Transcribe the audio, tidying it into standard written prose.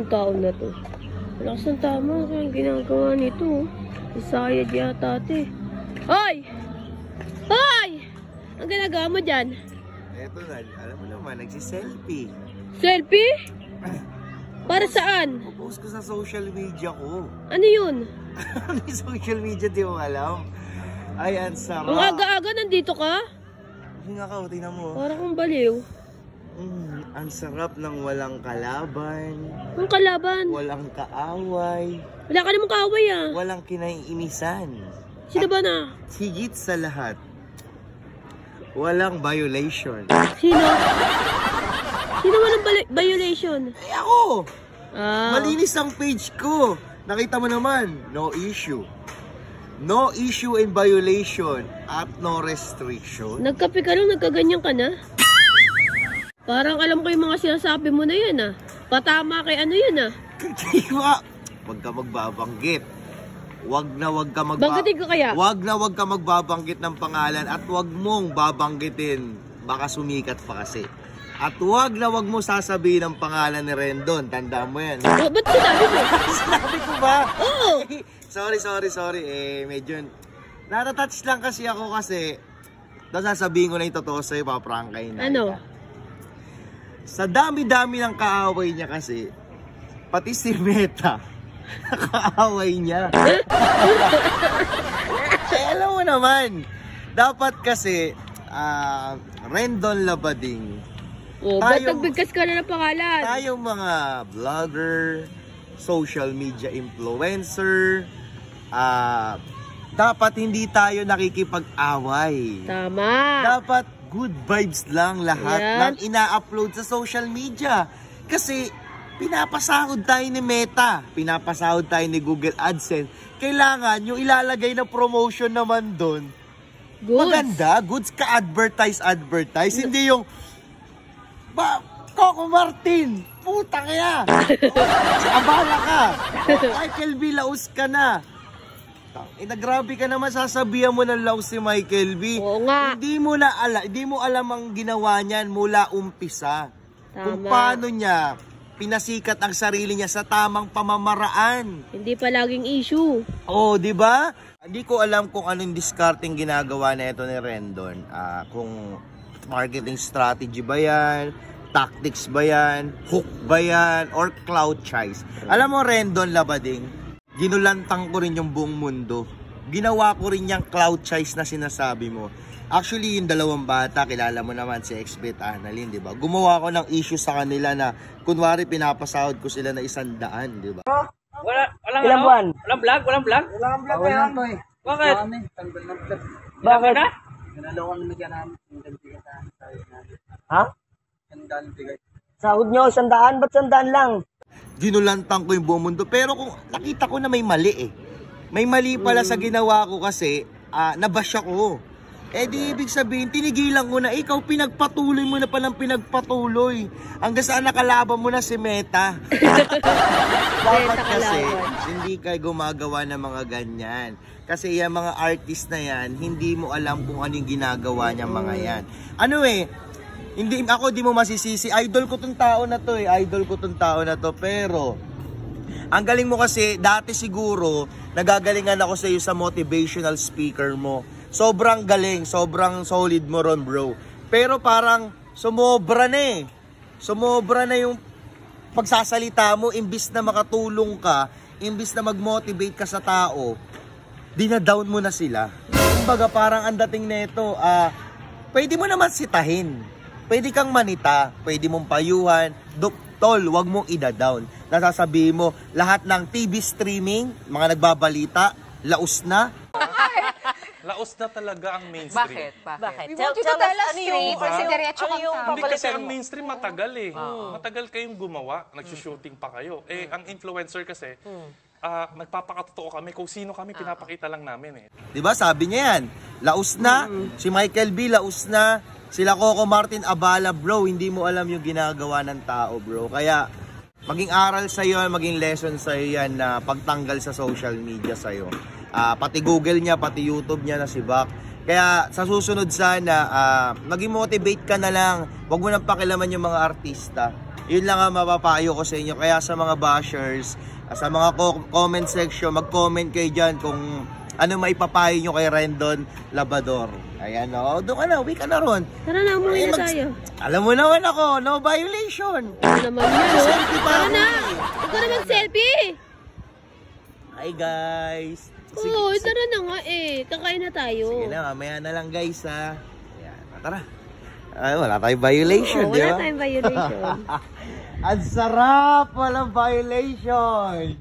tong taon na to. Lakas ng tama kaya ginagawa nito. Isayad yata ate. Hoy! Hoy! Ang ginagawa mo dyan? Eto na, alam mo naman, nagsiselfie. Selfie? Para saan? Post ko sa social media ko. Ano yun? May social media, di mo alam? Ay, ang sarap. Ang aga-aga nandito ka? Hinga ka, tingnan mo. Parang kang baliw. Ang sarap ng walang kalaban. Ang kalaban? Walang kaaway. Wala ka namang kaaway ah. Walang kinaiinisan. Sino ba na? Higit sa lahat, walang violation. Sino? Sino walang violation? Eh ako! Ah. Malinis ang page ko. Nakita mo naman, no issue. No issue and violation at no restriction. Nagkape ka lang, nagkaganyan ka na? Parang alam ko yung mga sinasabi mo na yan ah. Patama kay ano yun ah. Kaya, wag ka magbabanggit. Wag na wag ka Banggitin ko kaya? Wag na wag ka magbabanggit ng pangalan at wag mong babanggitin. Baka sumikat pa kasi. At wag na wag mo sasabihin ang pangalan ni Rendon. Tandaan mo yan. Oh, ba't sinabi mo? Sinabi ko ba? Oo. Sorry. Medyo natatouch lang kasi ako kasi sasabihin ko na yung totoo sa'yo, paprangkay na. Ano? Sa dami-dami ng kaaway niya kasi, pati si Meta, kaaway niya. Alam mo naman, dapat kasi, Rendon Labading. Oh, ba't nagbigkas ka na ng pangalan? Tayong mga vlogger, social media influencer, dapat hindi tayo nakikipag-away. Tama. Dapat good vibes lang lahat ng ina-upload sa social media. Kasi pinapasahod tayo ni Meta, pinapasahod tayo ni Google AdSense. Kailangan yung ilalagay na promotion naman doon. Maganda, goods ka advertise. Hindi yung Coco Martin, puta kaya. Abala ka. Michael B, laos ka na. Nagrabe ka naman, sasabihan mo ng laos si Michael B. Oo nga. Hindi mo alam ang ginawa niyan mula umpisa. Tama. Kung paano niya pinasikat ang sarili niya sa tamang pamamaraan. Hindi pa laging issue. Oh, di ba? Hindi ko alam kung anong discarding ginagawa na ito ni Rendon. Kung marketing strategy ba yan, tactics ba yan, hook ba yan, or cloud chase. Alam mo, Rendon Labading, ginulantang ko rin yung buong mundo. Ginawa ko rin yung cloud chase na sinasabi mo. Actually, yung dalawang bata, kilala mo naman si Xbet Annalyn, di ba? Gumawa ko ng issue sa kanila na, kunwari pinapasahod ko sila na 100, di ba? Walang ilang buwan? Walang vlog? Walang vlog yan. Bakit? Bakit? Nanalokan na namin. Ha? Sahod nyo, 100? Ba't 100 lang? Ginulantang ko yung buong mundo. Pero kung nakita ko na may mali eh. May mali pala sa ginawa ko kasi nabash ako. Eh di ibig sabihin, tinigilan ko na ikaw, pinagpatuloy mo na palang pinagpatuloy. Hanggang saan nakalaban mo na si Meta. Dapat kasi, hindi kayo gumagawa ng mga ganyan. Kasi yung mga artist na yan, hindi mo alam kung anong ginagawa niya mga yan. Ano eh, hindi mo masisisi. Idol ko tong tao na to eh. Pero, ang galing mo kasi, dati siguro, nagagalingan ako sa iyo sa motivational speaker mo. Sobrang galing, sobrang solid mo ron, bro. Pero parang sumobra na eh. Sumobra na yung pagsasalita mo, imbis na makatulong ka, imbis na mag-motivate ka sa tao, dinadown mo na sila. Kumbaga parang ang dating nito, pwede mo naman sitahin. Pwede kang manita, pwede mong payuhan, tol, wag mong ida-down. Nasasabihin mo, lahat ng TV streaming, mga nagbabalita, laos na. Laos na talaga ang mainstream. Bakit? Tell us ano yung Hindi kasi ang mainstream matagal eh. Matagal kayong gumawa, nagsushooting pa kayo. Eh, ang influencer kasi, nagpapakatotoo kami kung sino kami, pinapakita lang namin eh. Diba sabi niya yan, laos na, si Michael B, laos na, sila Coco Martin, abala bro, hindi mo alam yung ginagawa ng tao bro. Kaya, maging aral sa'yo, maging lesson sa'yo yan na pagtanggal sa social media sa'yo. Pati Google niya, pati YouTube niya na si Bak. Kaya sa susunod sana, maging motivate ka na lang. Huwag mo nang pakilaman yung mga artista. Yun lang ang mapapayo ko sa inyo. Kaya sa mga bashers, sa mga comment section, mag-comment kayo dyan kung ano maipapayo nyo kay Rendon Labrador. Ayan o, doon ka na, uwi ka na ron. Tara na, umuwi na tayo. Alam mo naman ako, no violation. Ano naman yun, oh? Selfie pa Tara ako na, eh. huwag ka na mag-selfie. Hi guys. Oo, tara na nga eh. Kakain na tayo. Sige na, mamaya na lang guys ha. Ayan, tara. Ay, wala tayong violation, Oo, di ba? wala tayong violation. Ang sarap! Walang violation!